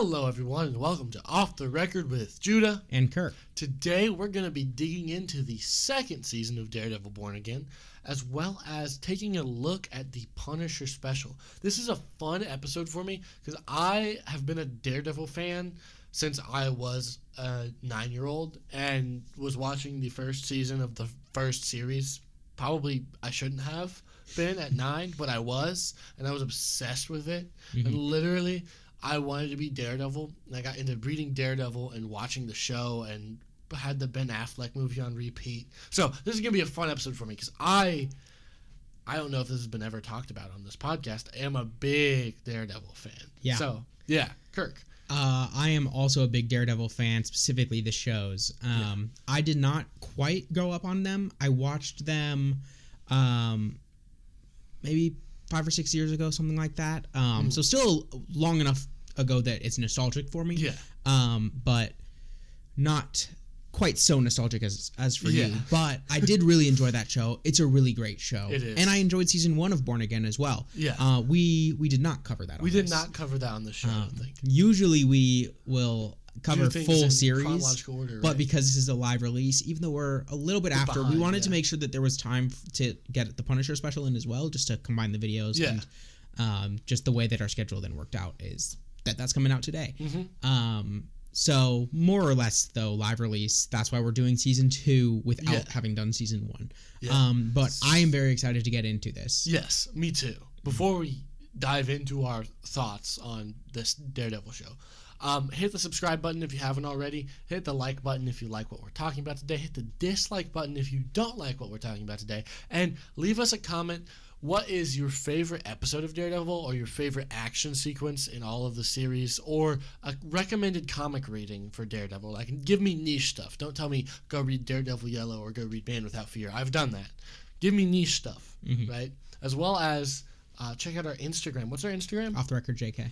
Hello, everyone, and welcome to Off the Record with Judah and Kirk. Today, we're going to be digging into the second season of Daredevil Born Again, as well as taking a look at the Punisher special. This is a fun episode for me because I have been a Daredevil fan since I was a 9-year-old and was watching the first season of the first series. Probably I shouldn't have been at 9, but I was, and I was obsessed with it. Mm-hmm. And literally, I wanted to be Daredevil, and I got into reading Daredevil and watching the show and had the Ben Affleck movie on repeat. So this is going to be a fun episode for me because I don't know if this has been ever talked about on this podcast. I am a big Daredevil fan. Yeah. So, yeah, Kirk. I am also a big Daredevil fan, specifically the shows. I did not quite grow up on them. I watched them maybe 5 or 6 years ago, something like that. So still long enough ago that it's nostalgic for me. Yeah. But not quite so nostalgic as for Yeah. you. But I did really enjoy that show. It's a really great show. It is. And I enjoyed season 1 of Born Again as well. Yeah. We did not cover that on We did this. not cover that on the show, I don't think. Usually we will cover things full in series, chronological order, but right? because this is a live release, even though we're a little bit after, we behind, wanted to yeah. make sure that there was time to get the Punisher special in as well, just to combine the videos. Yeah. And just the way that our schedule then worked out is that's coming out today. Mm-hmm. So more or less, though, live release. That's why we're doing season 2 without Yeah. having done season 1. Yeah. But I am very excited to get into this. Yes, me too. Before we dive into our thoughts on this Daredevil show, hit the subscribe button if you haven't already. Hit the like button if you like what we're talking about today. Hit the dislike button if you don't like what we're talking about today. And leave us a comment. What is your favorite episode of Daredevil or your favorite action sequence in all of the series, or a recommended comic reading for Daredevil? Like, give me niche stuff. Don't tell me go read Daredevil Yellow or go read Man Without Fear. I've done that. Give me niche stuff, right? As well as check out our Instagram. What's our Instagram? Off the Record JK.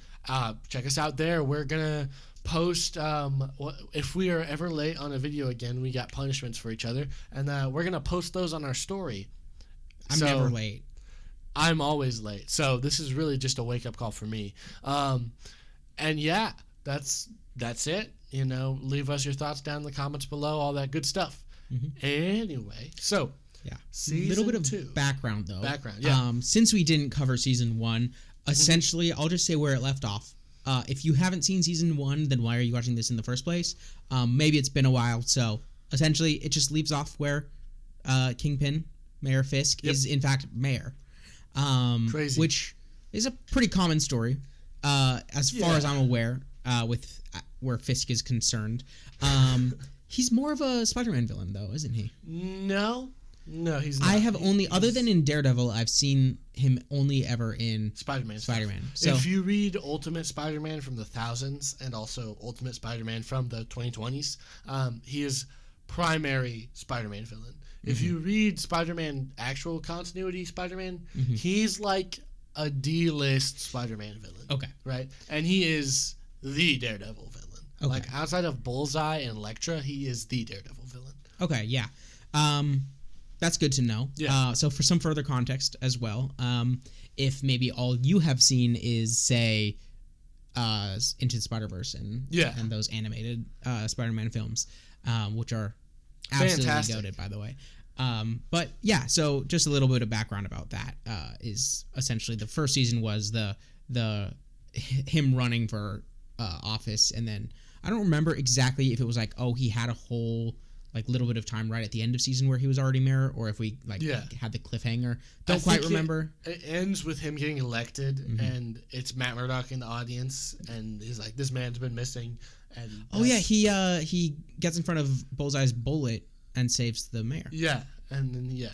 Check us out there. We're going to post, if we are ever late on a video again, we got punishments for each other, and we're going to post those on our story. I'm never late. I'm always late. So this is really just a wake-up call for me. And yeah, that's it. You know, leave us your thoughts down in the comments below, all that good stuff. Anyway, so yeah, season a little bit of 2. background though. Yeah. Since we didn't cover season 1, essentially, I'll just say where it left off. If you haven't seen season 1, then why are you watching this in the first place? Maybe it's been a while, so essentially, it just leaves off where Kingpin, Mayor Fisk, is in fact mayor. Crazy. Which is a pretty common story, as far as I'm aware, with where Fisk is concerned. He's more of a Spider-Man villain, though, isn't he? No, he's not. I have only, other than in Daredevil, I've seen him only ever in Spider-Man. So if you read Ultimate Spider-Man from the 2000s and also Ultimate Spider-Man from the 2020s, he is primary Spider-Man villain. If you read Spider-Man actual continuity Spider-Man, he's like a D-list Spider-Man villain. Okay. Right? And he is the Daredevil villain. Okay. Like, outside of Bullseye and Elektra, he is the Daredevil villain. Okay, yeah. That's good to know. Yeah. So for some further context as well, if maybe all you have seen is, say, Into the Spider-Verse and those animated Spider-Man films, which are absolutely fantastic. goated, by the way. But yeah, so just a little bit of background about that is essentially the first season was the him running for office, and then I don't remember exactly if it was like, oh, he had a whole like little bit of time right at the end of season where he was already mayor, or if we had the cliffhanger. Don't quite remember. It ends with him getting elected, and it's Matt Murdock in the audience, and he's like, "This man's been missing." And he gets in front of Bullseye's bullet and saves the mayor. Yeah, and then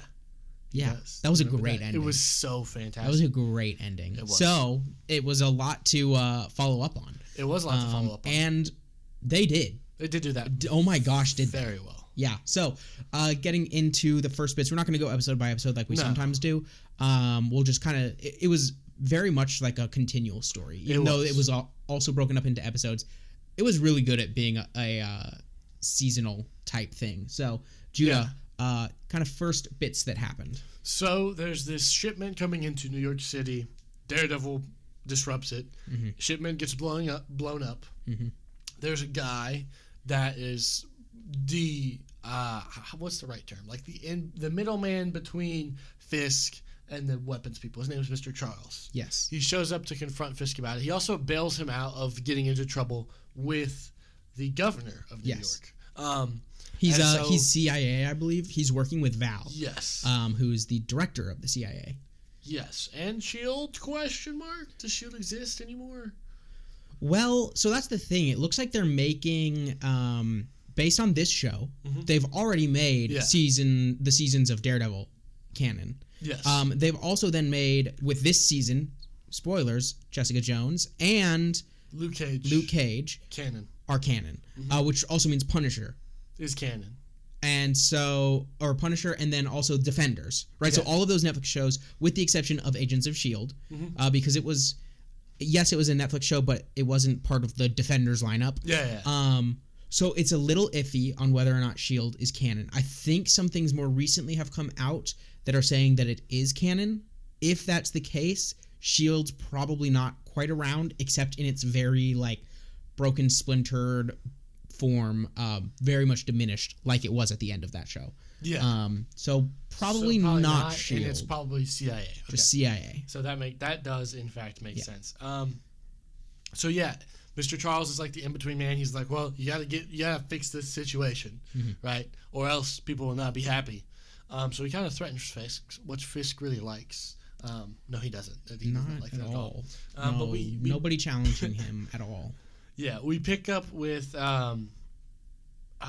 that was a great ending. It was so fantastic. That was a great ending. It was. So it was a lot to follow up on. It was a lot to follow up on, and they did. They did do that. Oh my gosh, did very well. Yeah. So, getting into the first bits, we're not going to go episode by episode like we sometimes do. We'll just kind of. It was very much like a continual story, even though it was also broken up into episodes. It was really good at being a seasonal type thing. So, Judah, kind of first bits that happened. So there's this shipment coming into New York City. Daredevil disrupts it. Shipment gets blown up. There's a guy that is the what's the right term? Like the middleman between Fisk and the weapons people. His name is Mr. Charles. Yes. He shows up to confront Fisk about it. He also bails him out of getting into trouble with the governor of New York. He's CIA, I believe. He's working with Val. Yes. Who is the director of the CIA. Yes. And SHIELD, question mark? Does SHIELD exist anymore? Well, so that's the thing. It looks like they're making, based on this show, they've already made the seasons of Daredevil canon. Yes. They've also then made, with this season, spoilers, Jessica Jones and Luke Cage canon. Are canon, which also means Punisher is canon. And so, or Punisher, and then also Defenders, right? Yeah. So all of those Netflix shows, with the exception of Agents of S.H.I.E.L.D., because it was a Netflix show, but it wasn't part of the Defenders lineup. Yeah. So it's a little iffy on whether or not S.H.I.E.L.D. is canon. I think some things more recently have come out that are saying that it is canon. If that's the case, S.H.I.E.L.D's probably not quite around, except in its very, like, broken, splintered form, very much diminished, like it was at the end of that show. Yeah. So probably not S.H.I.E.L.D. And it's probably CIA. Okay. Just CIA. So that does in fact make sense. So yeah, Mr. Charles is like the in-between man. He's like, well, you gotta fix this situation, right? Or else people will not be happy. So he kind of threatens Fisk, which Fisk really likes. No, he doesn't. He doesn't like that at all. No, but nobody challenging him at all. Yeah, we pick up with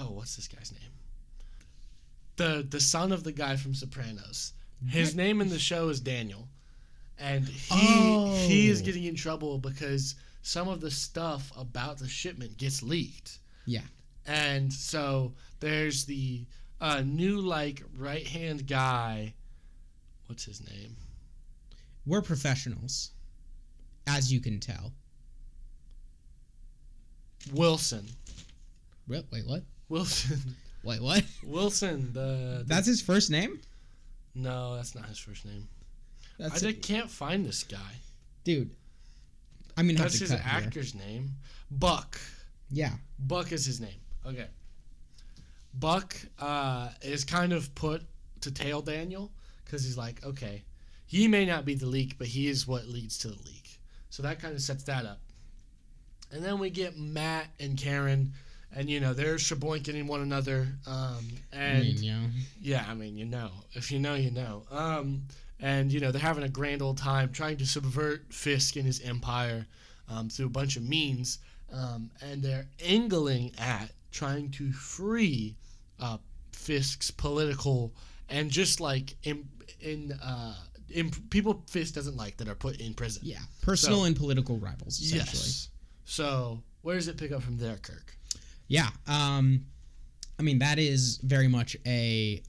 what's this guy's name? The son of the guy from Sopranos. His name in the show is Daniel, and he is getting in trouble because some of the stuff about the shipment gets leaked. Yeah, and so there's the new like right hand guy. What's his name? We're professionals, as you can tell. Wilson. Wait, what? Wilson. Wait, what? Wilson. That's his first name? No, that's not his first name. I can't find this guy. Dude. I mean, that's his actor's name. Buck. Yeah. Buck is his name. Okay. Buck is kind of put to tail Daniel because he's like, okay, he may not be the leak, but he is what leads to the leak. So that kind of sets that up. And then we get Matt and Karen, and, they're shaboinking one another. And If you know, you know. And, they're having a grand old time trying to subvert Fisk and his empire through a bunch of means. And they're angling at trying to free Fisk's political and just, like, people Fisk doesn't like that are put in prison. Yeah, personal and political rivals, essentially. Yes. So, where does it pick up from there, Kirk? Yeah, I mean, that is very much a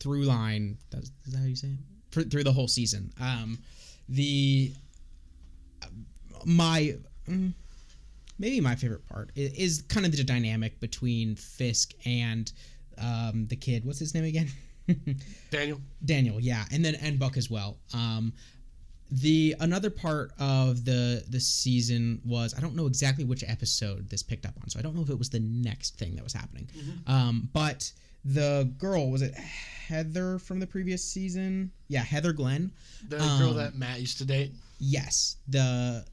through line. Is that how you say it? Through the whole season. Maybe my favorite part is kind of the dynamic between Fisk and the kid. What's his name again? Daniel, yeah, and Buck as well. Another part of the season was, I don't know exactly which episode this picked up on, so I don't know if it was the next thing that was happening. But the girl, was it Heather from the previous season? Yeah, Heather Glenn. The girl that Matt used to date? Yes, the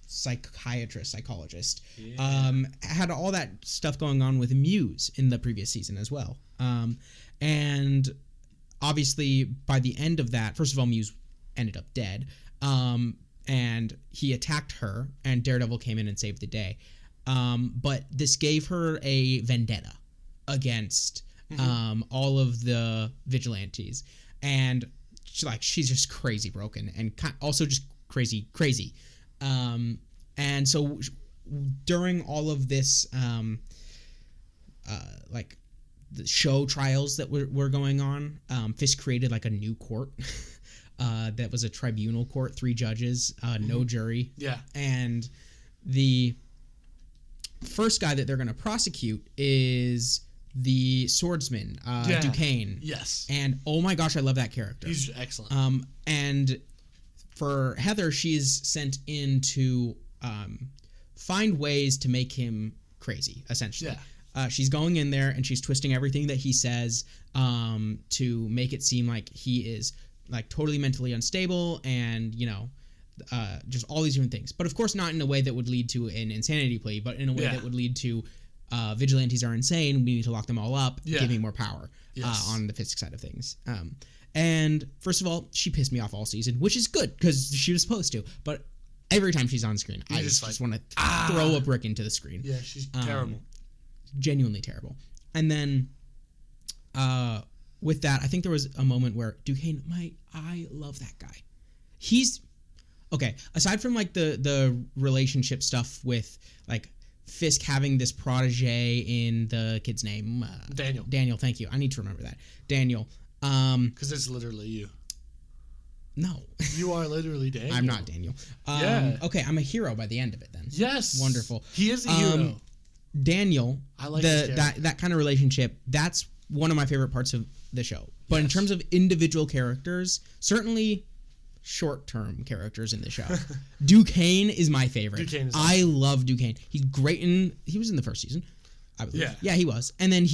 psychologist. Yeah. Had all that stuff going on with Muse in the previous season as well. And obviously by the end of that, first of all, Muse ended up dead, and he attacked her, and Daredevil came in and saved the day. But this gave her a vendetta against all of the vigilantes, and she's just crazy broken, and also just crazy. And so during all of this, like the show trials that were going on, Fisk created like a new court. That was a tribunal court, 3 judges, no jury. Yeah. And the first guy that they're going to prosecute is the swordsman, Duquesne. Yes. And oh my gosh, I love that character. He's excellent. And for Heather, she's sent in to find ways to make him crazy, essentially. Yeah. She's going in there and she's twisting everything that he says to make it seem like he is like totally mentally unstable and, just all these different things. But of course not in a way that would lead to an insanity plea, but in a way that would lead to vigilantes are insane, we need to lock them all up, giving more power on the Fisk side of things. And first of all, she pissed me off all season, which is good because she was supposed to. But every time she's on screen, I just want to throw a brick into the screen. Yeah, she's terrible. Genuinely terrible. And then with that, I think there was a moment where Duquesne, I love that guy. He's okay. Aside from like the relationship stuff with like Fisk having this protege in the kid's name, Daniel. Daniel, thank you. I need to remember that. Daniel. Because it's literally you. No. You are literally Daniel. I'm not Daniel. Okay, I'm a hero by the end of it then. Yes. Wonderful. He is a hero. Daniel, I like that kind of relationship, that's one of my favorite parts of the show. But in terms of individual characters, certainly short-term characters in the show. Duquesne is my favorite. I love Duquesne. He's great he was in the first season, I believe. Yeah, he was. And then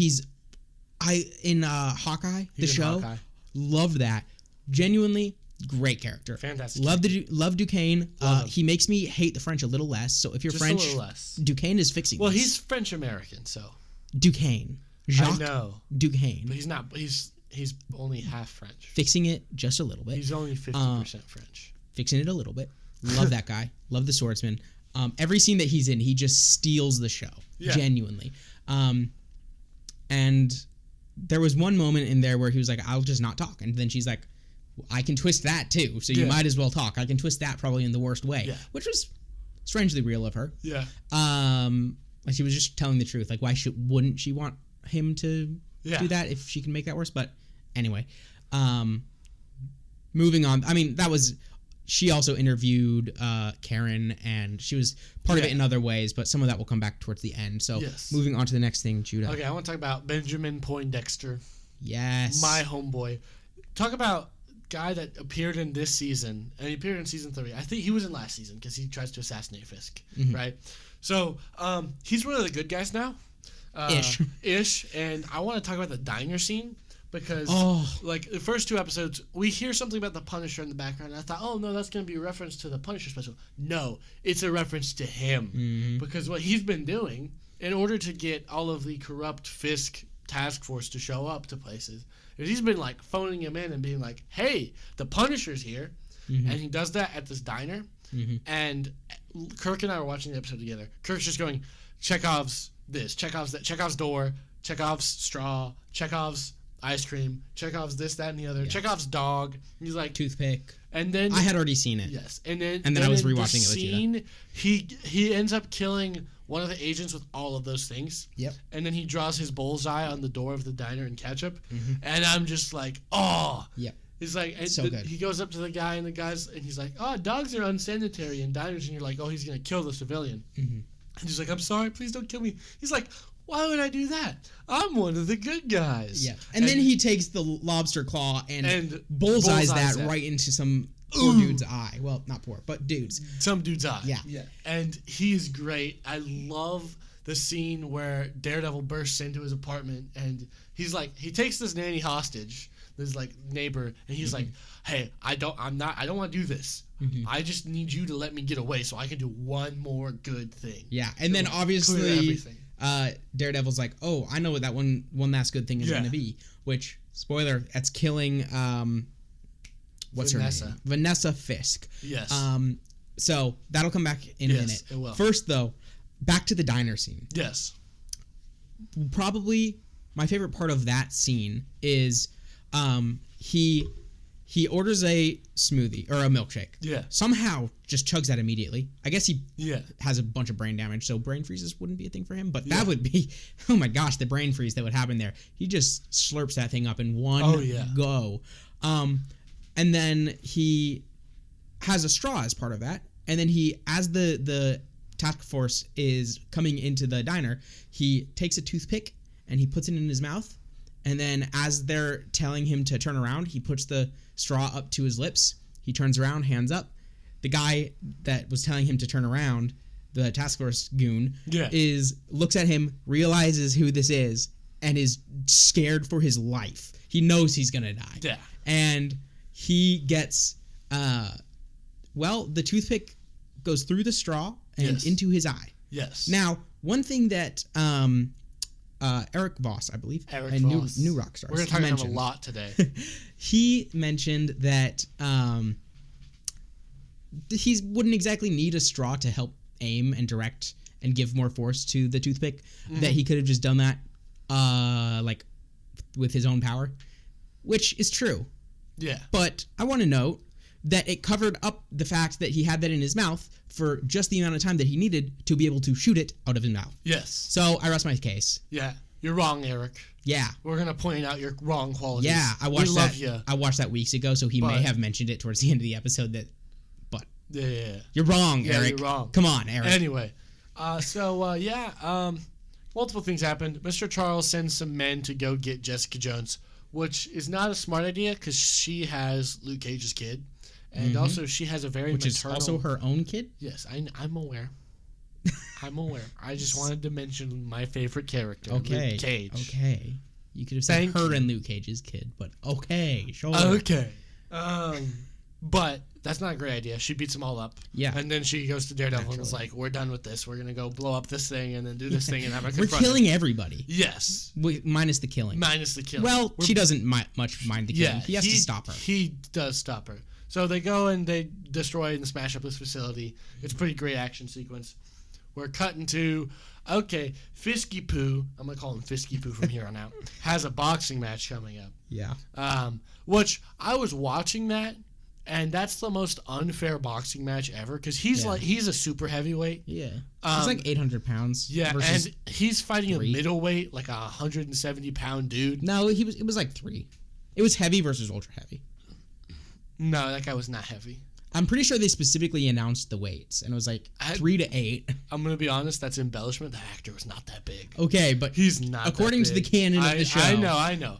in Hawkeye, Hawkeye. Loved that. Genuinely great character. Fantastic. Love Duquesne. He makes me hate the French a little less. So if you're just French, a little less. Duquesne is fixing this. Well, he's French American, so Duquesne. Jacques I know. Duquesne. But he's not. He's only half French. Fixing it just a little bit. He's only 50% French. Fixing it a little bit. Love that guy. Love the swordsman. Every scene that he's in, he just steals the show. Yeah. Genuinely. And there was one moment in there where he was like, I'll just not talk. And then she's like, I can twist that too, so you might as well talk. I can twist that probably in the worst way, which was strangely real of her. Yeah. Like she was just telling the truth. Like, why wouldn't she want him to do that if she can make that worse? But anyway, moving on. I mean, she also interviewed Karen, and she was part of it in other ways, but some of that will come back towards the end. So moving on to the next thing, Judah. Okay, I want to talk about Benjamin Poindexter. Yes. My homeboy. Talk about guy that appeared in this season, and he appeared in season 3. I think he was in last season because he tries to assassinate Fisk, right? So he's one of the good guys now. Ish. And I want to talk about the diner scene because, like, the first 2 episodes, we hear something about the Punisher in the background, and I thought, oh, no, that's going to be a reference to the Punisher special. No, it's a reference to him because what he's been doing in order to get all of the corrupt Fisk task force to show up to places, he's been like phoning him in and being like, hey, the Punisher's here. And he does that at this diner. And Kirk and I were watching the episode together. Kirk's just going, Chekhov's this, Chekhov's that, Chekhov's door, Chekhov's straw, Chekhov's ice cream, Chekhov's this, that, and the other, Chekhov's dog. He's like toothpick. And then I had already seen it. Yes. And then I was rewatching it with you. He ends up killing one of the agents with all of those things. Yep. And then he draws his bullseye on the door of the diner in ketchup. And I'm just like, oh. Yep. He's like, and so good. He goes up to the guy and he's like, oh, dogs are unsanitary in diners. And you're like, oh, he's going to kill the civilian. And he's like, I'm sorry, please don't kill me. He's like, why would I do that? I'm one of the good guys. Yeah. And then he takes the lobster claw and bullseyes that right into some poor dude's eye. Well, not poor, but dude's. Some dude's eye. Yeah. And he's great. I love the scene where Daredevil bursts into his apartment and he's like, he takes this nanny hostage, this like neighbor, and he's like, hey, I don't want to do this. I just need you to let me get away so I can do one more good thing. Yeah. And then obviously Daredevil's like, oh, I know what that one last good thing is going to be, which, spoiler, that's killing what's Vanessa. her name? Vanessa Fisk. Yes. So that'll come back in a minute. It will. First, though, back to the diner scene. Yes. Probably my favorite part of that scene is he orders a smoothie or a milkshake. Yeah. Somehow just chugs that immediately. I guess he has a bunch of brain damage, so brain freezes wouldn't be a thing for him. But that would be, oh my gosh, the brain freeze that would happen there. He just slurps that thing up in one go. And then he has a straw as part of that. And then as the task force is coming into the diner, he takes a toothpick and he puts it in his mouth. And then as they're telling him to turn around, he puts the straw up to his lips He turns around, hands up. The guy that was telling him to turn around, the task force goon, looks at him, realizes who this is, and is scared for his life. He knows he's gonna die. Yeah. And he gets, the toothpick goes through the straw and into his eye. Yes. Now, one thing that Eric Voss, I believe, Voss. New Rockstars. We're going to talk about him a lot today. He mentioned that he wouldn't exactly need a straw to help aim and direct and give more force to the toothpick. Mm-hmm. That he could have just done that, with his own power, which is true. Yeah. But I want to note that it covered up the fact that he had that in his mouth for just the amount of time that he needed to be able to shoot it out of his mouth. Yes. So I rest my case. Yeah. You're wrong, Eric. Yeah. We're going to point out your wrong qualities. Yeah. I watched that weeks ago, so he may have mentioned it towards the end of the episode but yeah. You're wrong, Eric. You're wrong. Come on, Eric. Anyway. Multiple things happened. Mr. Charles sends some men to go get Jessica Jones, which is not a smart idea because she has Luke Cage's kid. And also, she has a very Which is also her own kid? Yes, I'm aware. I'm aware. I just wanted to mention my favorite character, Luke Cage. Okay. You could have said her and Luke Cage's kid, but okay, sure. Okay. But that's not a great idea. She beats them all up. Yeah. And then she goes to Daredevil and is like, we're done with this. We're going to go blow up this thing and then do this thing and have a confront. We're killing everybody. Yes. Minus the killing. Well, she doesn't much mind the killing. He has to stop her. He does stop her. So they go and they destroy and smash up this facility. It's a pretty great action sequence. We're cutting to, Fisky Poo, I'm going to call him Fisky Poo from here on out, has a boxing match coming up. Yeah. Which I was watching that, and that's the most unfair boxing match ever because he's a super heavyweight. Yeah. He's like 800 pounds. Yeah, and he's fighting a middleweight, like a 170-pound dude. No, it was like 3. It was heavy versus ultra heavy. No, that guy was not heavy. I'm pretty sure they specifically announced the weights, and it was like 3 to 8. I'm going to be honest, that's embellishment. The actor was not that big. Okay, but he's not according to the canon of the show. I know.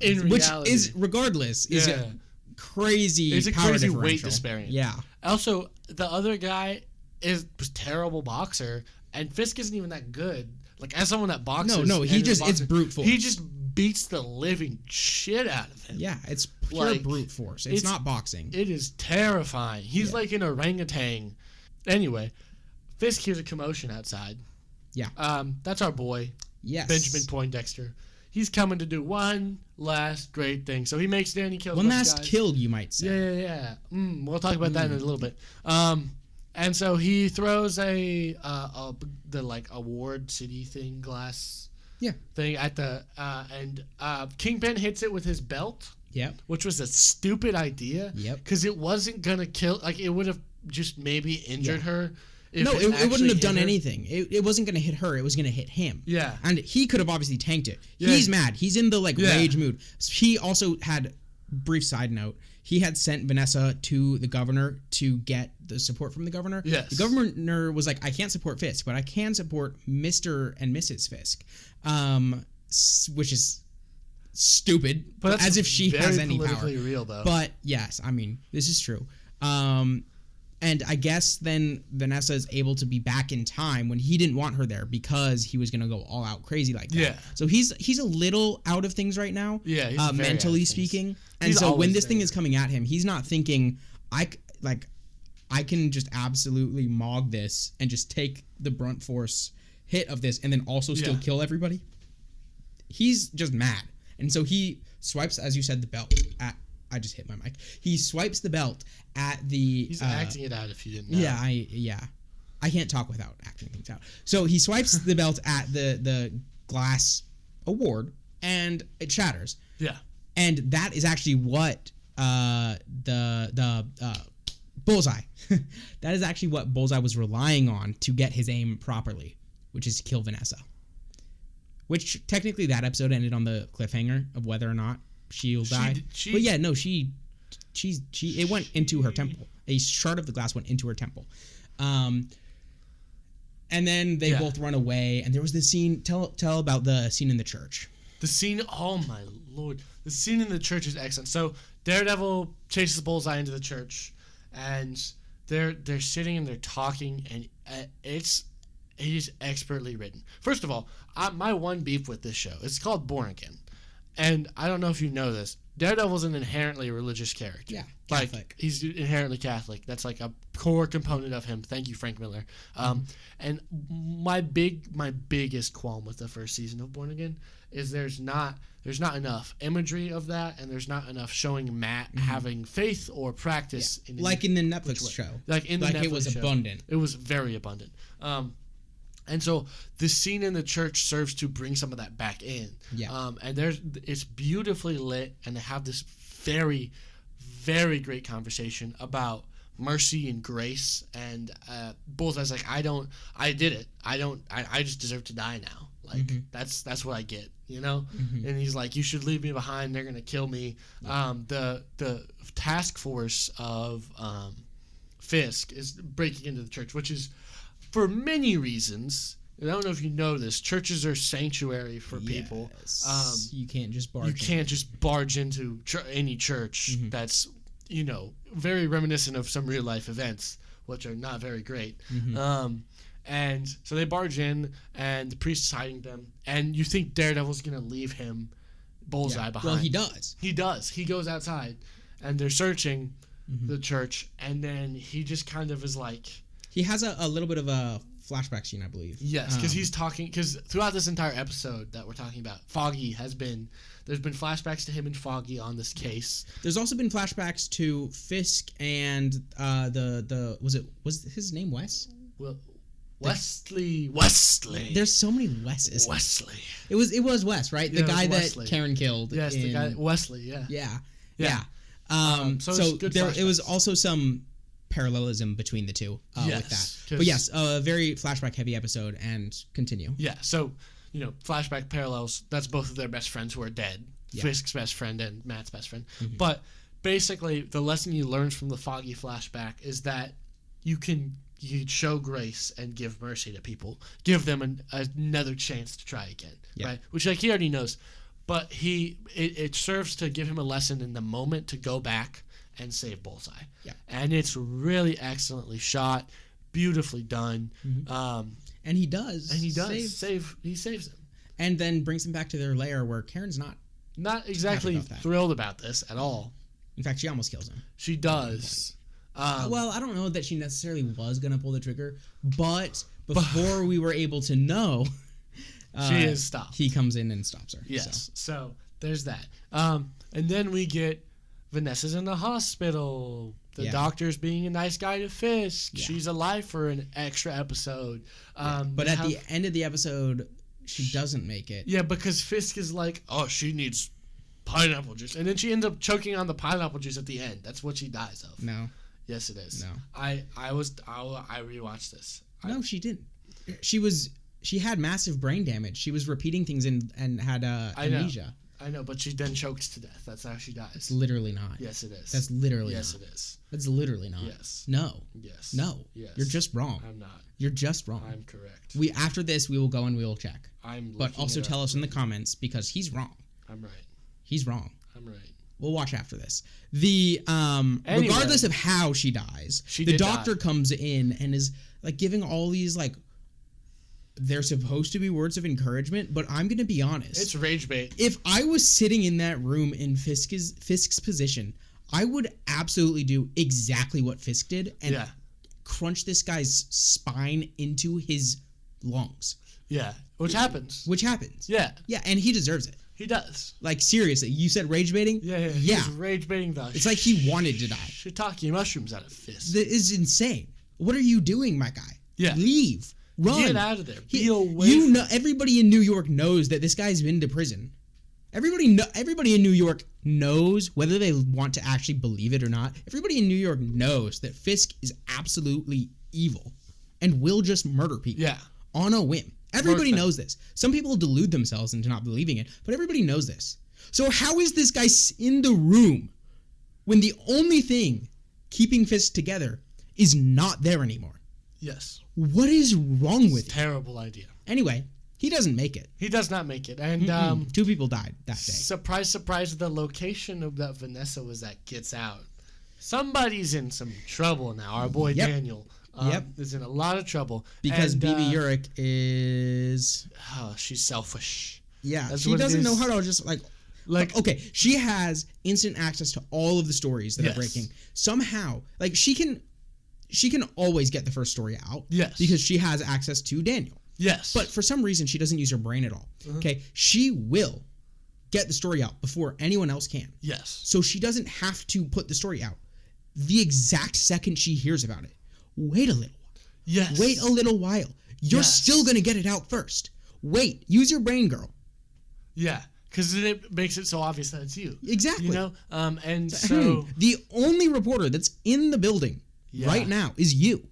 In reality. Which is, regardless, is a crazy It's a power crazy differential. weight disparity. Yeah. Also, the other guy was terrible boxer, and Fisk isn't even that good. Like, as someone that boxes... No, it's brute force. He just beats the living shit out of him. Yeah, it's pure brute force. It's not boxing. It is terrifying. He's like an orangutan. Anyway, Fisk hears a commotion outside. Yeah. That's our boy. Yes. Benjamin Poindexter. He's coming to do one last great thing. So he makes Danny kill one last kill, you might say. Yeah. We'll talk about that in a little bit. And so he throws the Ward City thing glass thing at the and Kingpin hits it with his belt. Yep. Which was a stupid idea. Yep. Because it wasn't gonna kill. Like it would have just maybe injured her. No, it wouldn't have done anything. It wasn't going to hit her. It was going to hit him. Yeah. And he could have obviously tanked it. Yeah. He's mad. He's in the rage mood. He also had, brief side note, he had sent Vanessa to the governor to get the support from the governor. Yes. The governor was like, I can't support Fisk, but I can support Mr. and Mrs. Fisk, which is stupid. But as if she has any power. Politically real, though. But yes, I mean, this is true. And I guess then Vanessa is able to be back in time when he didn't want her there because he was going to go all out crazy like that. Yeah. So he's a little out of things right now. Yeah. He's mentally speaking. And so when this thing is coming at him, he's not thinking I can just absolutely mog this and just take the brunt force hit of this and then also still kill everybody. He's just mad. And so he swipes, as you said, the belt at. I just hit my mic. He swipes the belt at the... He's acting it out if you didn't know. Yeah, I can't talk without acting things out. So he swipes the belt at the glass award, and it shatters. Yeah. And that is actually what the Bullseye... that is actually what Bullseye was relying on to get his aim properly, which is to kill Vanessa. Which, technically, that episode ended on the cliffhanger of whether or not she'll die. But yeah, no, it went into her temple. A shard of the glass went into her temple. And then they both run away, and there was this scene. Tell about the scene in the church. The scene, oh my lord. The scene in the church is excellent. So Daredevil chases Bullseye into the church. and they're sitting and they're talking, and it is expertly written. First of all, my one beef with this show, it's called Born Again, and I don't know if you know this. Daredevil's an inherently religious character. Yeah, Catholic. Catholic. He's inherently Catholic. That's like a core component of him. Thank you, Frank Miller. And my biggest qualm with the first season of Born Again is there's not enough imagery of that, and there's not enough showing Matt having faith or practice. in the Netflix show. Like in the Netflix it was show. abundant. It was very abundant. And so the scene in the church serves to bring some of that back in. Yeah. And it's beautifully lit, and they have this very, very great conversation about mercy and grace. And Bullseye's like, I did it. I just deserve to die now. Like that's what I get, you know. And he's like, you should leave me behind. They're gonna kill me. The task force of Fisk is breaking into the church, which is, for many reasons, and I don't know if you know this, churches are sanctuary for people. You can't just barge. You can't just barge into any church that's, very reminiscent of some real life events, which are not very great. And so they barge in, and the priest is hiding them, and you think Daredevil's gonna leave him, Bullseye, behind. Well, he does. He does. He goes outside, and they're searching the church, and then he just kind of is like. He has a little bit of a flashback scene, I believe. Yes, because he's talking. Because throughout this entire episode that we're talking about, there's been flashbacks to him and Foggy on this case. There's also been flashbacks to Fisk and was his name Wes? Well, Wesley. There's so many Wes's. Wesley. It was Wes, right? Yeah, the guy that Wesley. Karen killed. Yes, the guy Wesley. Yeah. Yeah. So it was also some parallelism between the two with that. But yes, a very flashback heavy episode, and continue. Yeah, so, flashback parallels, that's both of their best friends who are dead. Yeah. Fisk's best friend and Matt's best friend. But basically, the lesson you learn from the Foggy flashback is that you can show grace and give mercy to people. Give them another chance to try again, right? Which, he already knows. But it serves to give him a lesson in the moment to go back and save Bullseye. Yeah. And it's really excellently shot, beautifully done. And he does. He saves him. And then brings him back to their lair where Karen's not exactly thrilled about this at all. In fact, she almost kills him. She does. Well, I don't know that she necessarily was going to pull the trigger, but before we were able to know, she is stopped. He comes in and stops her. Yes. So there's that. And then we get Vanessa's in the hospital. The doctor's being a nice guy to Fisk. Yeah. She's alive for an extra episode. But at the end of the episode, she doesn't make it. Yeah, because Fisk is like, oh, she needs pineapple juice. And then she ends up choking on the pineapple juice at the end. That's what she dies of. No. Yes, it is. No. I rewatched this. No, she didn't. She had massive brain damage. She was repeating things and had amnesia. I know, but she then choked to death. That's how she dies. It's literally not. Yes, it is. That's literally not. Yes, it is. That's literally not. Yes. No. Yes. No. Yes. You're just wrong. I'm not. You're just wrong. I'm correct. After this, we will go and we will check. But also tell us in the comments, because he's wrong. I'm right. He's wrong. I'm right. We'll watch after this. Regardless of how she dies, the doctor comes in and is like giving all these like. They're supposed to be words of encouragement, but I'm going to be honest. It's rage bait. If I was sitting in that room in Fisk's position, I would absolutely do exactly what Fisk did and crunch this guy's spine into his lungs. Yeah, which happens. Yeah. Yeah, and he deserves it. He does. Like, seriously, you said rage baiting? Yeah. He's rage baiting the It's like he wanted to die. Shiitake mushrooms out of Fisk. That is insane. What are you doing, my guy? Yeah. Leave. Run. Get out of there. Be away. Everybody in New York knows that this guy's been to prison. Everybody in New York knows, whether they want to actually believe it or not. Everybody in New York knows that Fisk is absolutely evil and will just murder people on a whim. Everybody knows this. Some people delude themselves into not believing it, but everybody knows this. So how is this guy in the room when the only thing keeping Fisk together is not there anymore? Yes. What is wrong with you? Terrible idea. Anyway, he doesn't make it. He does not make it. And 2 people died that day. Surprise, surprise, the location of that Vanessa was at Gets Out. somebody's in some trouble now. Our boy Yep. Daniel is in a lot of trouble. Because And, BB Urich is... she's selfish. Yeah, That's she what it doesn't know is. how to just, like, okay, she has instant access to all of the stories that are breaking. Somehow, like, she can always get the first story out. Yes. Because she has access to Daniel. Yes. But for some reason, she doesn't use her brain at all. Okay? She will get the story out before anyone else can. Yes. So she doesn't have to put the story out the exact second she hears about it. Wait a little while. Yes. Wait a little while. You're still going to get it out first. Wait. Use your brain, girl. Yeah. Because then it makes it so obvious that it's you. Exactly. You know? And so... the only reporter that's in the building right now is you.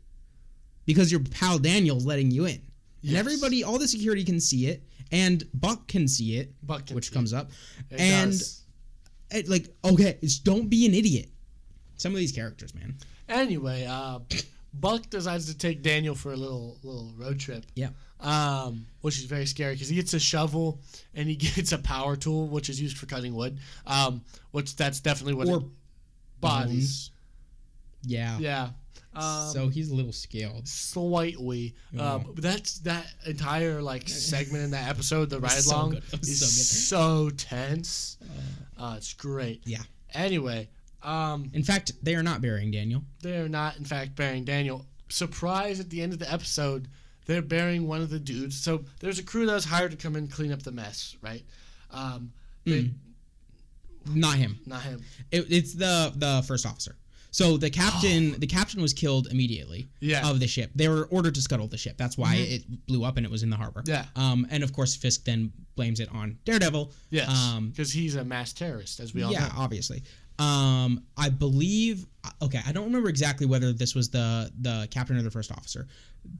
Because your pal Daniel's letting you in. Yes. And everybody, all the security can see it. And Buck can see it. Which comes up. And don't be an idiot. Some of these characters, man. Anyway, Buck decides to take Daniel for a little road trip. Yeah. Which is very scary because he gets a shovel and he gets a power tool, which is used for cutting wood. Which that's definitely what bodies. Yeah. Yeah. So he's a little scaled. Slightly. That's that entire segment in that episode, the ride along, is so tense. It's great. Yeah. Anyway. In fact, they are not burying Daniel. They are not, in fact, burying Daniel. Surprise, at the end of the episode, they're burying one of the dudes. So there's a crew that was hired to come and clean up the mess, right? Not him. Not him. It's the first officer. So the captain was killed immediately of the ship. They were ordered to scuttle the ship. That's why it blew up and it was in the harbor. Yeah. And of course Fisk then blames it on Daredevil. Yes. Because he's a mass terrorist, as we all know. Yeah, obviously. I believe. Okay, I don't remember exactly whether this was the captain or the first officer,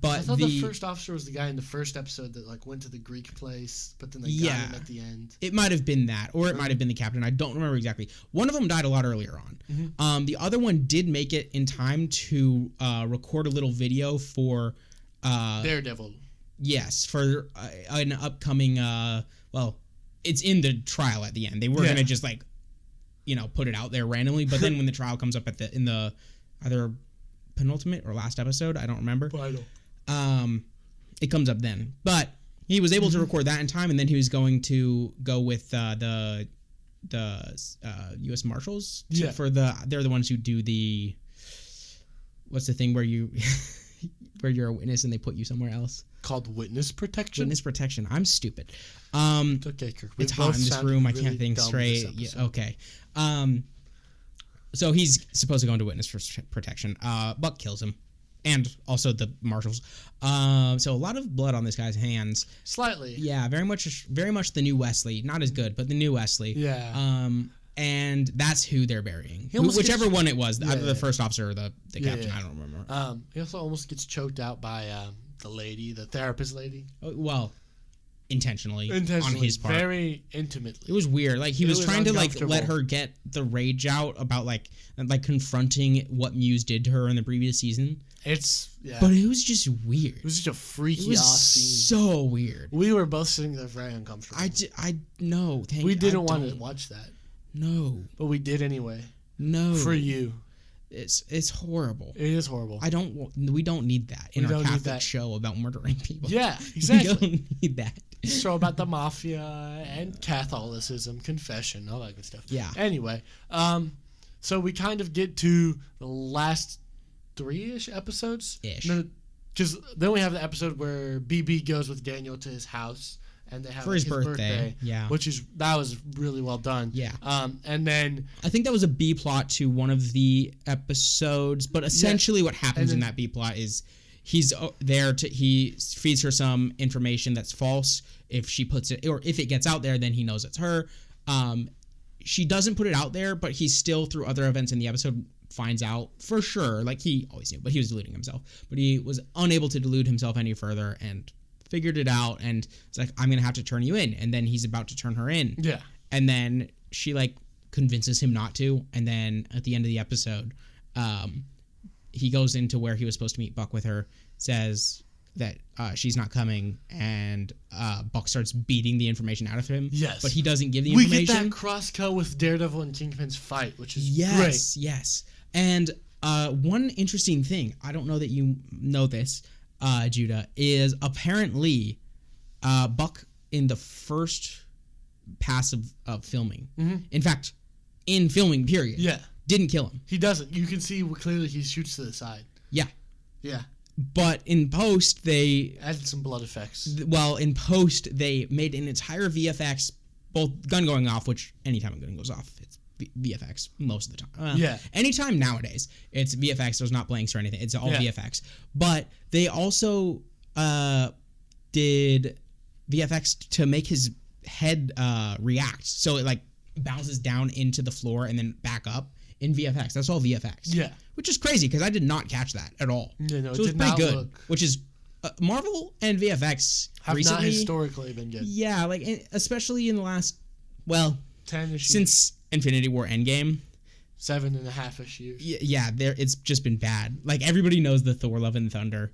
but I thought the first officer was the guy in the first episode that went to the Greek place, but then they got him at the end. It might have been that, or it might have been the captain. I don't remember exactly. One of them died a lot earlier on. The other one did make it in time to record a little video for Daredevil. Yes, for an upcoming. Well, it's in the trial at the end. They were gonna just put it out there randomly, but then when the trial comes up in the either penultimate or last episode, I don't remember. It comes up then. But he was able to record that in time, and then he was going to go with the U.S. Marshals they're the ones who do the what's the thing where you where you're a witness and they put you somewhere else. Called witness protection? Witness protection. I'm stupid. It's okay, Kirk. It's hot in this room. I can't think straight. Yeah, okay. So he's supposed to go into witness protection. Buck kills him. And also the marshals. So a lot of blood on this guy's hands. Slightly. Yeah, very much the new Wesley. Not as good, but the new Wesley. Yeah. And that's who they're burying. Whichever one it was. Either the first officer or the captain. I don't remember. He also almost gets choked out by the therapist lady. Well, intentionally on his part. Very intimately. It was weird. He was trying to let her get the rage out about confronting what Muse did to her in the previous season. But it was just weird. It was just a freaky ass scene. So weird. We were both sitting there very uncomfortable. We didn't want to watch that. No. But we did anyway. No. For you. It's horrible. It is horrible. We don't need that in our Catholic show about murdering people. Yeah, exactly. We don't need that. Show about the mafia and Catholicism, confession, all that good stuff. Yeah. Anyway, so we kind of get to the last 3-ish episodes. Because then we have the episode where BB goes with Daniel to his house. And they have for his birthday. Yeah. That was really well done. Yeah. And then I think that was a B plot to one of the episodes, but essentially what happens in that B plot is he's there he feeds her some information that's false. If she puts it, or if it gets out there, then he knows it's her. She doesn't put it out there, but he still, through other events in the episode, finds out for sure. He always knew, but he was deluding himself. But he was unable to delude himself any further and figured it out, and it's I'm gonna have to turn you in, and then he's about to turn her in, and then she convinces him not to, and then at the end of the episode he goes into where he was supposed to meet Buck with her, says that she's not coming, and Buck starts beating the information out of him, but he doesn't give the information. We get that cross cut with Daredevil and Kingpin's fight, which is great. Yes. And one interesting thing, I don't know that you know this, Judah, is apparently Buck in the first pass of filming. In fact, in filming period. Yeah. Didn't kill him. He doesn't. You can see clearly he shoots to the side. Yeah. Yeah. But in post, they added some blood effects. Well, in post, they made an entire VFX, both gun going off, which anytime a gun goes off, it's VFX most of the time. Yeah. Anytime nowadays, it's VFX. There's not blanks or anything. It's all VFX. But they also did VFX to make his head react. So it like bounces down into the floor and then back up in VFX. That's all VFX. Yeah. Which is crazy because I did not catch that at all. Yeah, no, so it was did pretty not good. look... Which is Marvel and VFX have recently, not historically been good. Yeah, like especially in the last 10-ish since Infinity War Endgame. 7.5-ish years. Yeah, it's just been bad. Like everybody knows the Thor: Love and Thunder,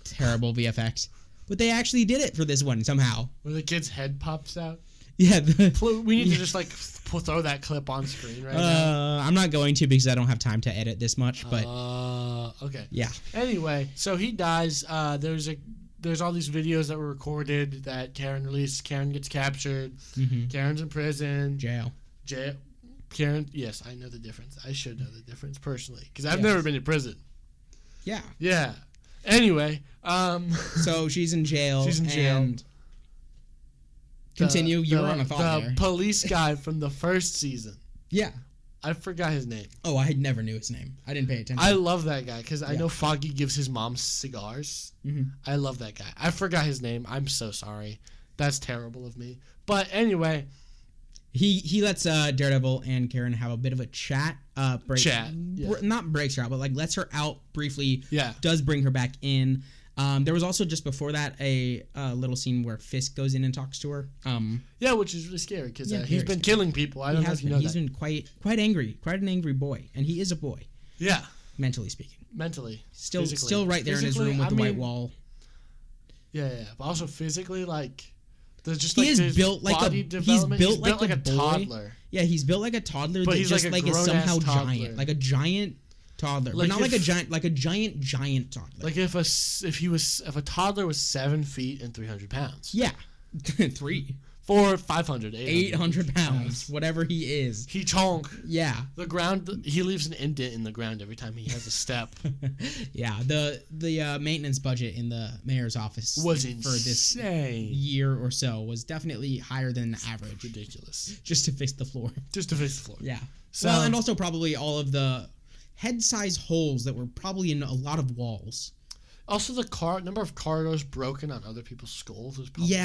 terrible VFX, but they actually did it for this one somehow. Where the kid's head pops out. Yeah, we need to just like throw that clip on screen right now. I'm not going to because I don't have time to edit this much. But okay. Yeah. Anyway, so he dies. There's all these videos that were recorded that Karen released. Karen gets captured. Karen's in prison. Jail. Karen. Yes, I know the difference. I should know the difference personally because I've never been in prison. Yeah. Yeah. Anyway. So she's in jail. She's in jail. And continue. You were on a thought there. The police guy from the first season. Yeah. I forgot his name. Oh, I never knew his name. I didn't pay attention. I love that guy because I know Foggy gives his mom cigars. I love that guy. I forgot his name. I'm so sorry. That's terrible of me. But anyway. He lets Daredevil and Karen have a bit of a chat. Not breaks her out, but like lets her out briefly. Yeah. Does bring her back in. There was also just before that a little scene where Fisk goes in and talks to her. Yeah, which is really scary because he's been killing people. I don't know if you know that. He's been quite angry, quite an angry boy, and he is a boy. Yeah, mentally speaking. Still right there in his room with the white wall. Yeah. But also physically, like there's just he is built like a toddler. Yeah, he's built like a toddler, but that he's just like is somehow toddler. giant, like a giant toddler, but not like a giant toddler. Like if a toddler was 7 feet and 300 pounds. Yeah, 500, 800 pounds, whatever he is. He chonk. Yeah. The ground. He leaves an indent in the ground every time he has a step. Yeah. The maintenance budget in the mayor's office was for this year or so was definitely higher than the average. Ridiculous. Just to fix the floor. Yeah. So, well, and also probably all of the head-size holes that were probably in a lot of walls. Also, the number of car doors broken on other people's skulls was probably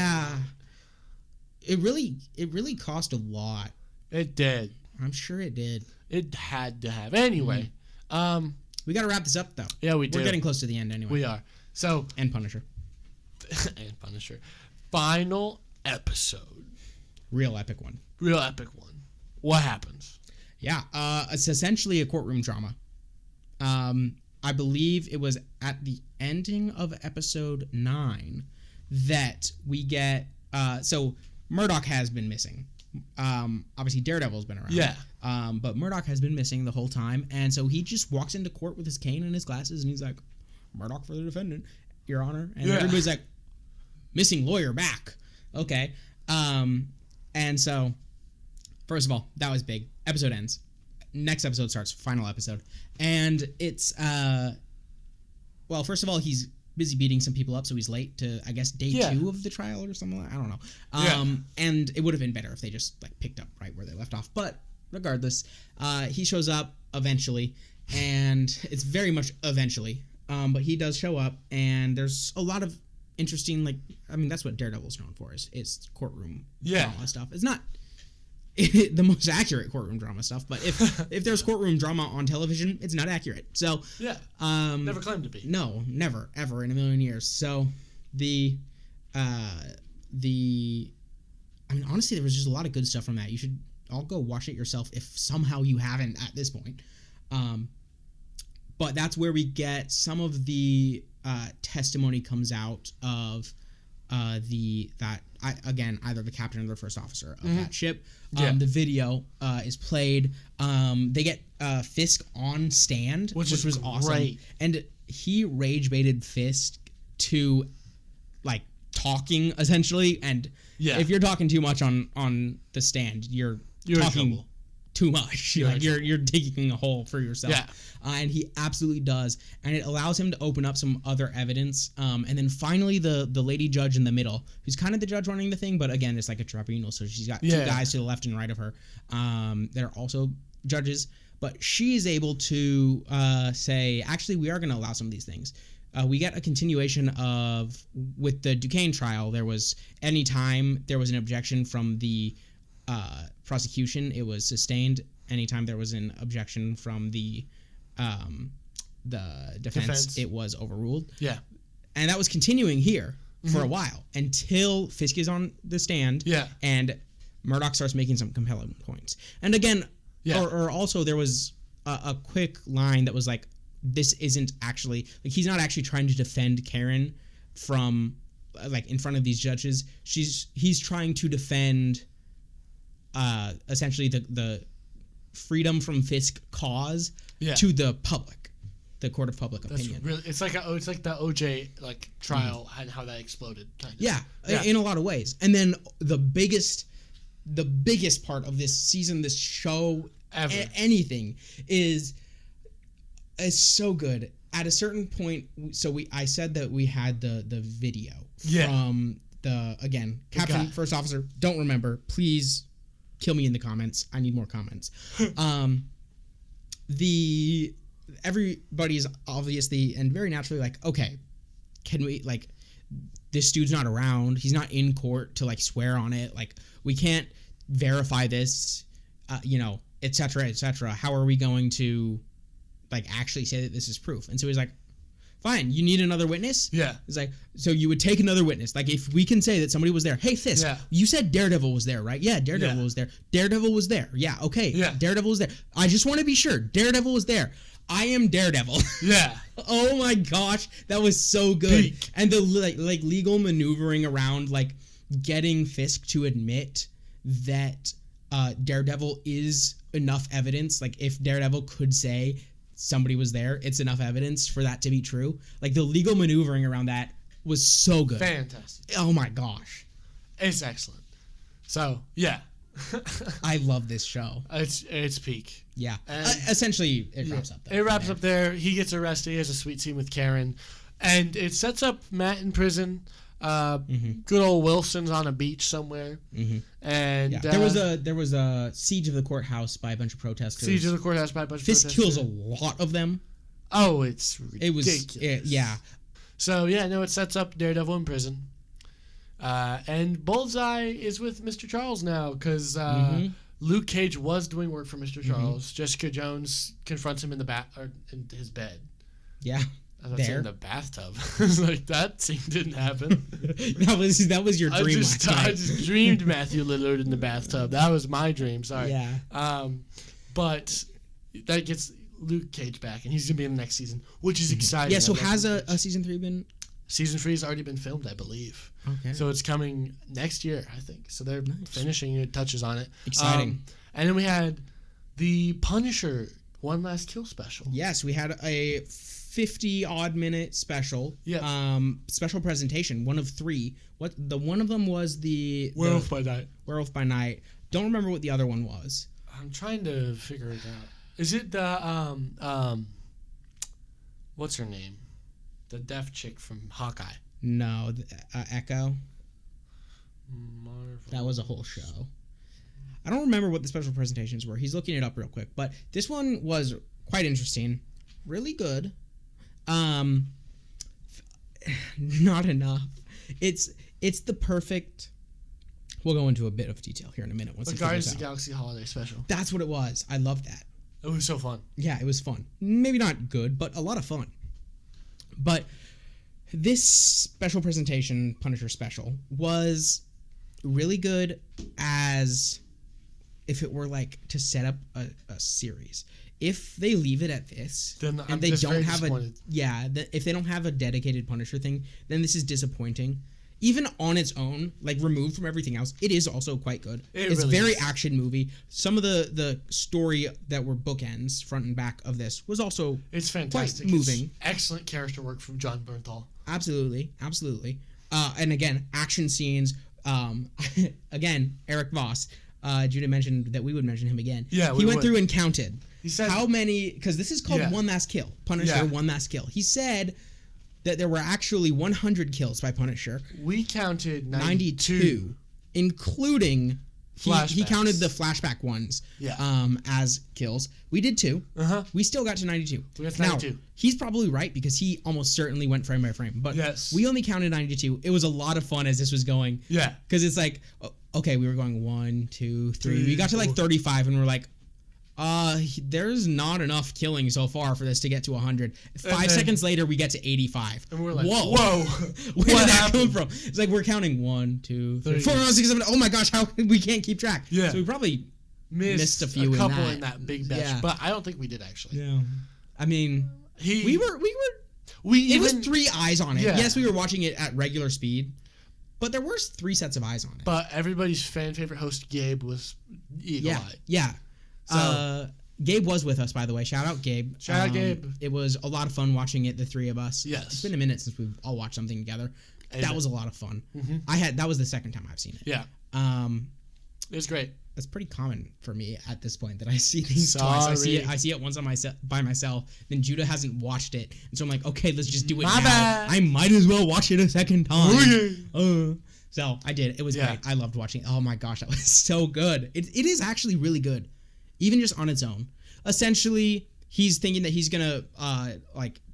It really cost a lot. It did. I'm sure it did. It had to have. Anyway, we got to wrap this up though. Yeah, we do. We're getting close to the end anyway. We are. So and Punisher. Final episode. Real epic one. What happens? Yeah, it's essentially a courtroom drama. I believe it was at the ending of episode 9 that we get. So Murdoch has been missing. Obviously Daredevil's been around. Yeah. But Murdoch has been missing the whole time, and so he just walks into court with his cane and his glasses, and he's like, "Murdoch for the defendant, Your Honor." And everybody's like, "Missing lawyer back." Okay. And so, first of all, that was big. Episode ends. Next episode starts. Final episode, and it's well, first of all, he's busy beating some people up, so he's late to, I guess, day 2 of the trial or something. I don't know. And it would have been better if they just like picked up right where they left off. But regardless, he shows up eventually, and it's very much eventually. But he does show up, and there's a lot of interesting, like, I mean, that's what Daredevil's known for is courtroom drama stuff. It's not the most accurate courtroom drama stuff, but if there's courtroom drama on television, it's not accurate. So never claimed to be. No, never, ever in a million years. So I mean, honestly, there was just a lot of good stuff from that. You should all go watch it yourself if somehow you haven't at this point. But that's where we get some of the testimony comes out of either the captain or the first officer of that ship. Yeah. The video is played. They get Fisk on stand, which was awesome. Great. And he rage baited Fisk to like talking essentially. And if you're talking too much on the stand, you're talking too much. You're digging a hole for yourself. Yeah. And he absolutely does. And it allows him to open up some other evidence. And then finally the lady judge in the middle, who's kind of the judge running the thing, but again, it's like a tribunal. So she's got two guys to the left and right of her that are also judges. But she is able to say, actually, we are going to allow some of these things. We get a continuation of, with the Duquesne trial, there was, anytime there was an objection from the prosecution, it was sustained. Anytime there was an objection from the defense, it was overruled. Yeah. And that was continuing here for a while until Fisk is on the stand. Yeah. And Murdoch starts making some compelling points. And again, or also there was a quick line that was like, this isn't actually, like, he's not actually trying to defend Karen from, like, in front of these judges. He's trying to defend essentially the freedom from Fisk cause to the public, the court of public opinion. Really, it's like the OJ like trial and how that exploded. Kind of. Yeah, in a lot of ways. And then the biggest part of this season, this show, anything is so good. At a certain point, so I said that we had the video from the Captain, First Officer. Don't remember. Please kill me in the comments. I need more comments. Everybody's obviously and very naturally like, okay, can we, like, this dude's not around. He's not in court to, like, swear on it. Like, we can't verify this, et cetera, et cetera. How are we going to, like, actually say that this is proof? And so he's like, fine, you need another witness? Yeah. It's like, so you would take another witness. Like, if we can say that somebody was there. Hey, Fisk, you said Daredevil was there, right? Yeah, Daredevil was there. Daredevil was there. Yeah, okay. Yeah. Daredevil was there. I just want to be sure. Daredevil was there. I am Daredevil. Yeah. Oh my gosh, that was so good. Peak. And the like legal maneuvering around, like, getting Fisk to admit that Daredevil is enough evidence. Like, if Daredevil could say somebody was there, it's enough evidence for that to be true. Like, the legal maneuvering around that was so good. Fantastic. Oh my gosh. It's excellent. So, yeah. I love this show. It's peak. Yeah. Essentially, it wraps up there. It wraps up there. He gets arrested. He has a sweet scene with Karen. And it sets up Matt in prison. Good old Wilson's on a beach somewhere. And there was a siege of the courthouse by a bunch of protesters. Fisk kills a lot of them. Oh, it's ridiculous. So it sets up Daredevil in prison. And Bullseye is with Mr. Charles now because Luke Cage was doing work for Mr. Charles. Jessica Jones confronts him in his bed. Yeah. I was in the bathtub. Like, that scene didn't happen. that was your dream. I just dreamed Matthew Lillard in the bathtub. That was my dream. Sorry. Yeah. But that gets Luke Cage back, and he's gonna be in the next season, which is exciting. Yeah. So has a season 3 been? Season 3 has already been filmed, I believe. Okay. So it's coming next year, I think. So they're finishing it, touches on it. Exciting. And then we had the Punisher One Last Kill special. Yes, we had a 50-odd minute special. Yeah. Special presentation, one of 3. One of them was the Werewolf by Night. Werewolf by Night. Don't remember what the other one was. I'm trying to figure it out. Is it the what's her name? The deaf chick from Hawkeye. No, Echo. Marvel. That was a whole show. I don't remember what the special presentations were. He's looking it up real quick, but this one was quite interesting. Really good. Not enough. It's the perfect. We'll go into a bit of detail here in a minute. Once the Guardians of the Galaxy Holiday Special. That's what it was. I loved that. It was so fun. Yeah, it was fun. Maybe not good, but a lot of fun. But this special presentation, Punisher special, was really good as if it were like to set up a series. If they leave it at this, then if they don't have a dedicated Punisher thing, then this is disappointing. even on its own, like removed from everything else, it is also quite good. It's really very is. action movie. Some of the story that were bookends, front and back of this, was also It's fantastic. quite moving. It's excellent character work from John Bernthal. Absolutely. And again, action scenes. Again, Eric Voss. Judah mentioned that we would mention him again. Yeah, he we went would. through and counted. He said how many, because this is called Yeah. One Last Kill. Punisher, Yeah. One Last Kill. He said that there were actually 100 kills by Punisher. we counted 92, including he Flashbacks. counted the flashback ones as kills. We did 2. We still got to 92. We got to 92. Now, he's probably right because he almost certainly went frame by frame. But Yes. we only counted 92. It was a lot of fun as this was going. Yeah. Because it's like, okay, we were going 1, 2, 3. Three, We got to like 4. 35 and we're like, there's not enough killing so far for this to get to 100. 5 then- seconds later, we get to 85. And we're like, whoa. whoa. Where did that happened? come from? It's like we're counting 1, 2, 3, 3. 4, 5, 6, 7. Oh my gosh, how we can't keep track. Yeah. So we probably missed a few a in couple that. in that big batch, Yeah. but I don't think we did actually. Yeah. I mean, we were. It was 3 eyes on it. Yeah. Yes, we were watching it at regular speed, but there were 3 sets of eyes on it. But everybody's fan favorite host Gabe was eagle-eyed. Yeah. So- Gabe was with us, by the way. Shout out, Gabe. Shout out, Gabe. It was a lot of fun watching it, the 3 of us. Yes. It's been a minute since we've all watched something together. Amen. That was a lot of fun. Mm-hmm. That was the second time I've seen it. Yeah. It was great. That's pretty common for me at this point that I see things twice. I see it once by myself. Then Judah hasn't watched it, and so I'm like, okay, let's just do it My now. bad. I might as well watch it a second time. Oh, So I did. It was Yeah. great. I loved watching it. Oh my gosh, that was so good. It is actually really good, even just on its own. Essentially, he's thinking that he's gonna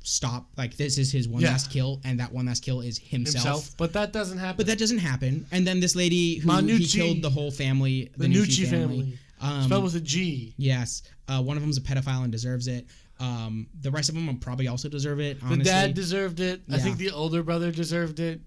stop. Like this is his one last kill, and that one last kill is himself. But that doesn't happen. But that doesn't happen. And then this lady who he Manucci. killed the whole family, the Nucci family. Spelled with a G. Yes. One of them's a pedophile and deserves it. The rest of them probably also deserve it, honestly. The dad deserved it. I Yeah. think the older brother deserved it.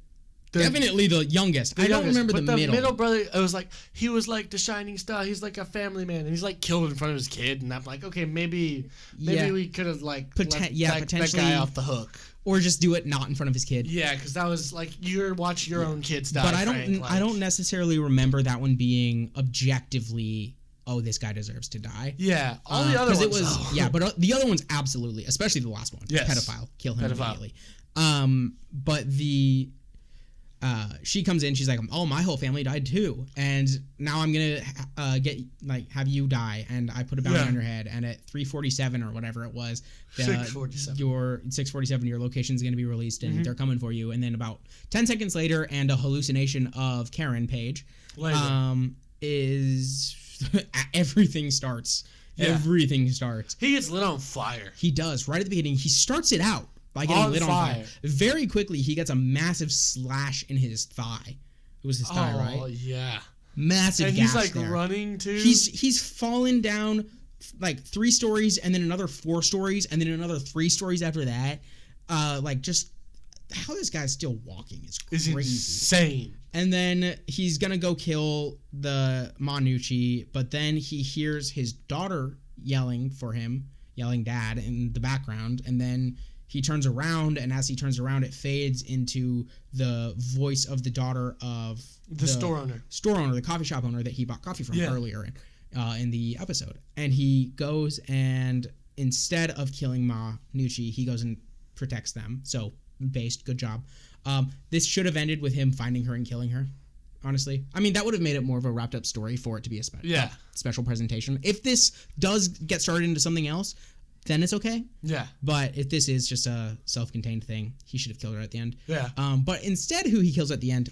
Definitely the youngest. I don't remember the middle. The middle brother, it was like, he was like the shining star. He's like a family man. And he's like killed in front of his kid. And I'm like, okay, maybe we could have like let that potentially guy off the hook. Or just do it not in front of his kid. Yeah, because that was like, you're watching your own kids die. But I Frank, don't necessarily remember that one being objectively, oh, this guy deserves to die. Yeah, all the other ones. It was, yeah, but the other ones absolutely, especially the last one. Yes. Pedophile, kill him immediately. But she comes in, she's like, oh, my whole family died too, and now I'm gonna have you die, and I put a bounty on your head, and at 3:47 or whatever it was, 6:47. your 6:47, your location's gonna be released, and they're coming for you, and then about 10 seconds later, and a hallucination of Karen Page, is everything starts. Yeah. Everything starts. He gets lit on fire. He does right at the beginning. He starts it out by getting lit on fire. Very quickly, he gets a massive slash in his thigh. It was his thigh, right? Oh yeah, Massive. and gash he's like there. running too. He's fallen down like 3 stories, and then another 4 stories, and then another 3 stories after that. Just how this guy's still walking is crazy. Insane. And then he's gonna go kill the Manucci, but then he hears his daughter yelling for him, yelling "Dad" in the background, and then he turns around, and as he turns around, it fades into the voice of the daughter of The store owner, the coffee shop owner that he bought coffee from earlier in the episode. And he goes, and instead of killing Manucci, he goes and protects them. So based, good job. This should have ended with him finding her and killing her. Honestly, I mean, that would have made it more of a wrapped up story for it to be a special presentation. If this does get started into something else, then it's okay. Yeah. But if this is just a self-contained thing, he should have killed her at the end. Yeah. But instead, who he kills at the end,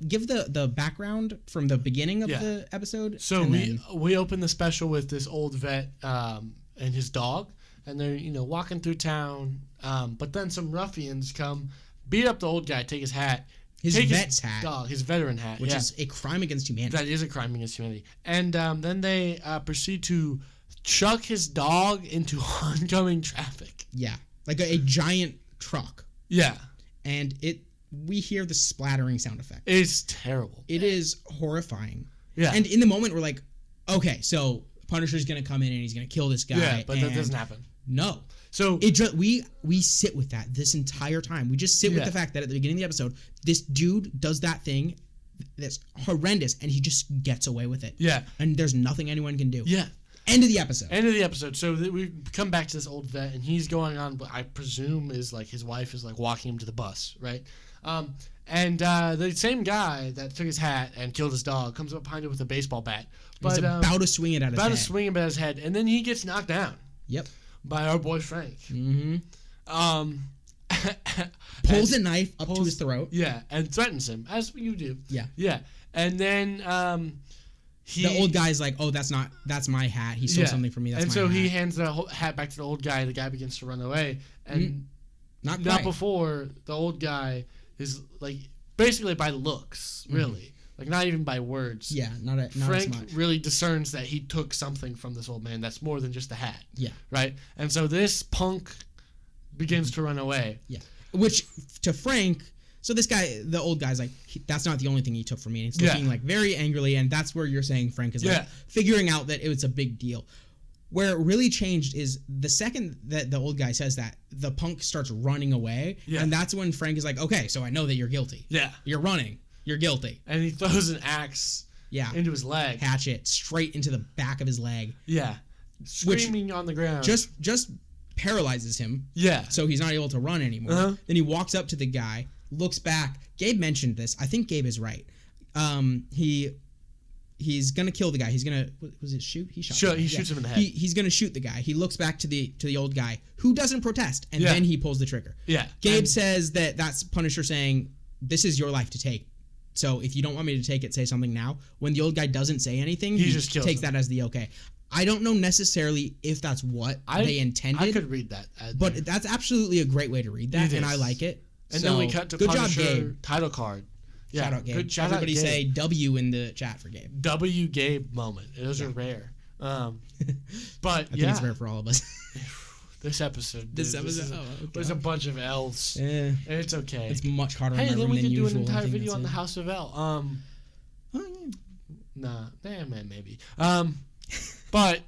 give the background from the beginning of the episode. So we open the special with this old vet and his dog, and they're walking through town. But then some ruffians come, beat up the old guy, take his hat. His vet's hat. Dog, his veteran hat. Which is a crime against humanity. That is a crime against humanity. And then they proceed to chuck his dog into oncoming traffic. Yeah. Like a giant truck. Yeah. And we hear the splattering sound effect. It's terrible. It is horrifying. Yeah. And in the moment, we're like, okay, so Punisher's going to come in and he's going to kill this guy. Yeah, but that doesn't happen. No. So we sit with that this entire time. We just sit with the fact that at the beginning of the episode, this dude does that thing that's horrendous, and he just gets away with it. Yeah. And there's nothing anyone can do. Yeah. End of the episode. End of the episode. So we come back to this old vet, and he's going on what I presume is like his wife is like walking him to the bus, right? And the same guy that took his hat and killed his dog comes up behind him with a baseball bat. He's about to swing it at his head. About to swing it at his head, and then he gets knocked down. Yep. By our boy Frank. Mm-hmm. Pulls a knife up to his throat. Yeah, and threatens him, as you do. Yeah. Yeah. And then the old guy's like, "Oh, that's my hat. He stole something from me. That's my hat." And so he hands the hat back to the old guy. The guy begins to run away, and not before the old guy is like basically by looks, really, like not even by words. Yeah, not Frank as much. really discerns that he took something from this old man that's more than just a hat. Yeah. Right. And so this punk begins to run away. Yeah. Which to Frank. So this guy, the old guy's like, that's not the only thing he took from me. And he's looking like very angrily, and that's where you're saying Frank is like figuring out that it was a big deal. Where it really changed is the second that the old guy says that, the punk starts running away, and that's when Frank is like, okay, so I know that you're guilty. Yeah. You're running. You're guilty. And he throws an axe into his leg. Hatchet straight into the back of his leg. Yeah. Screaming on the ground. Just paralyzes him. Yeah. So he's not able to run anymore. Then he walks up to the guy, looks back. Gabe mentioned this. I think Gabe is right. He's gonna kill the guy. He's gonna shoot? He shot. He shoots him in the head. He's gonna shoot the guy. He looks back to the old guy who doesn't protest, and then he pulls the trigger. Yeah. Gabe says that's Punisher saying, "This is your life to take. So if you don't want me to take it, say something now." When the old guy doesn't say anything, he just takes that as the okay. I don't know necessarily if that's what they intended. I could read that. But that's absolutely a great way to read that, and I like it. And then we cut to Punisher job, Gabe. Title card. Yeah, shout out Gabe. Everybody say W in the chat for Gabe. W Gabe moment. Those are rare. But I think it's rare for all of us. This episode was a bunch of L's. Yeah. It's okay. It's much harder. Hey, then we could do an entire video on the House of L. Nah, maybe. But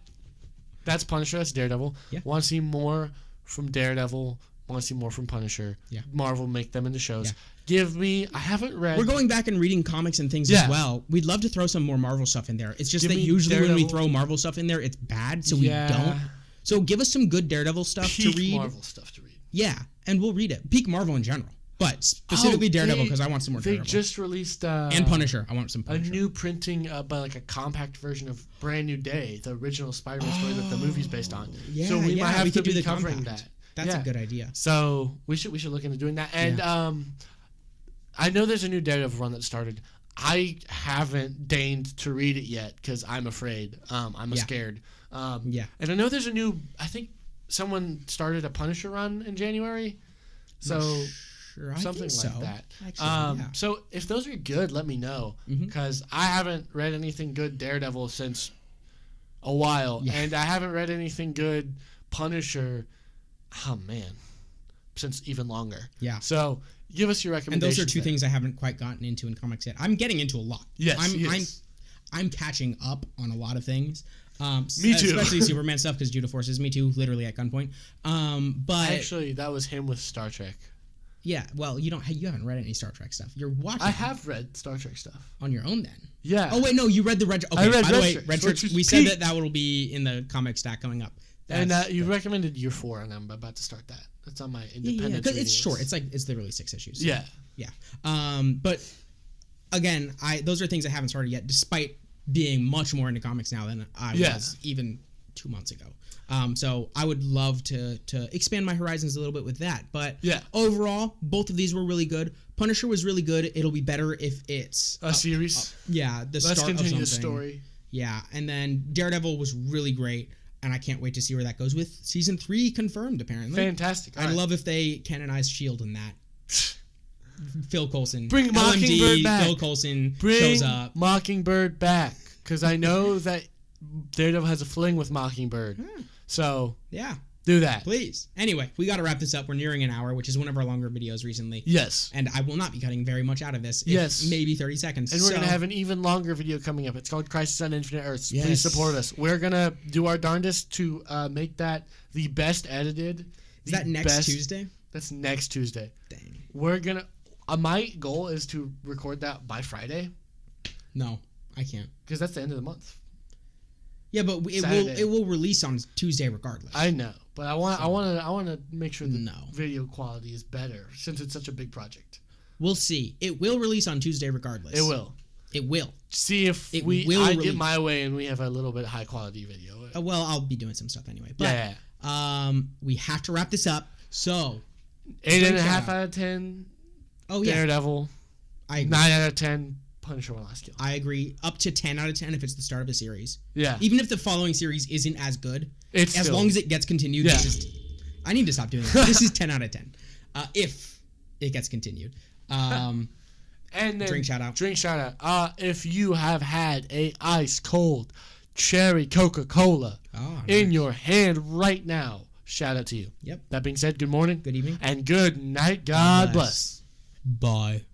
that's Punisher. That's Daredevil. Yeah. Want to see more from Daredevil? Want to see more from Punisher? Yeah. Marvel make them into shows. Yeah. I haven't read. We're going back and reading comics and things as well. We'd love to throw some more Marvel stuff in there. It's just that usually when we throw Marvel stuff in there, it's bad, so we don't. So give us some good Daredevil stuff to read. Marvel stuff to read. Yeah, and we'll read it. Peak Marvel in general. But specifically Daredevil, because I want some more Daredevil. They just released... and Punisher. I want some Punisher. A new printing, by like a compact version of Brand New Day, the original Spider-Man story that the movie's based on. Yeah, so we might have to be covering compact. that. That's a good idea. So we should look into doing that. And I know there's a new Daredevil run that started. I haven't deigned to read it yet because I'm afraid. I'm scared. And I know there's a new... I think someone started a Punisher run in January. So... something like that. Actually, so if those are good, let me know because I haven't read anything good Daredevil since a while, and I haven't read anything good Punisher. Oh man, since even longer. Yeah. So give us your recommendations. And those are two things I haven't quite gotten into in comics yet. I'm getting into a lot. Yes. I'm catching up on a lot of things. Me too. Especially Superman stuff because Judah forces me to, literally at gunpoint. But actually, that was him with Star Trek. Yeah, well, you haven't read any Star Trek stuff. You're watching. I have read Star Trek stuff on your own then. Yeah. Oh wait, no, you read the Red. Okay, I read by the way, Red Shirts. We said that will be in the comic stack coming up. And you recommended Year 4, and I'm about to start that. That's on my independent. Because it's short. It's literally 6 issues. So. Yeah. But again, those are things I haven't started yet, despite being much more into comics now than I was even 2 months ago. So I would love to expand my horizons a little bit with that. But overall, both of these were really good. Punisher was really good. It'll be better if it's a series. The Let's start continue of the story. Yeah, and then Daredevil was really great, and I can't wait to see where that goes with season 3 confirmed. Apparently, fantastic. I'd love if they canonize S.H.I.E.L.D. in that. Phil Coulson, bring Mockingbird back. Phil Coulson shows up. Mockingbird back because I know that Daredevil has a fling with Mockingbird. So Do that. Please. Anyway, we got to wrap this up. We're nearing an hour, which is one of our longer videos recently. Yes. And I will not be cutting very much out of this. Yes. Maybe 30 seconds. And we're going to have an even longer video coming up. It's called Crisis on Infinite Earths. Yes. Please support us. We're going to do our darndest to make that the best edited. Is that next Tuesday? That's next Tuesday. Dang. We're going to... my goal is to record that by Friday. No, I can't. Because that's the end of the month. Yeah, but it will release on Tuesday regardless. I know, but I want to make sure the video quality is better since it's such a big project. We'll see. It will release on Tuesday regardless. It will. It will. See if I get my way and we have a little bit high quality video. Well, I'll be doing some stuff anyway. But, yeah. We have to wrap this up. So 8.5 out of 10. Oh yeah. Daredevil. I agree. 9 out of 10. Punisher: One Last Kill. I agree. Up to 10 out of 10 if it's the start of a series. Yeah. Even if the following series isn't as good, it's as long as it gets continued. Yeah. I need to stop doing that. This is 10 out of 10. If it gets continued. And then drink shout out. If you have had a ice cold cherry Coca-Cola in your hand right now, shout out to you. Yep. That being said, good morning, good evening, and good night. God bless. Bye.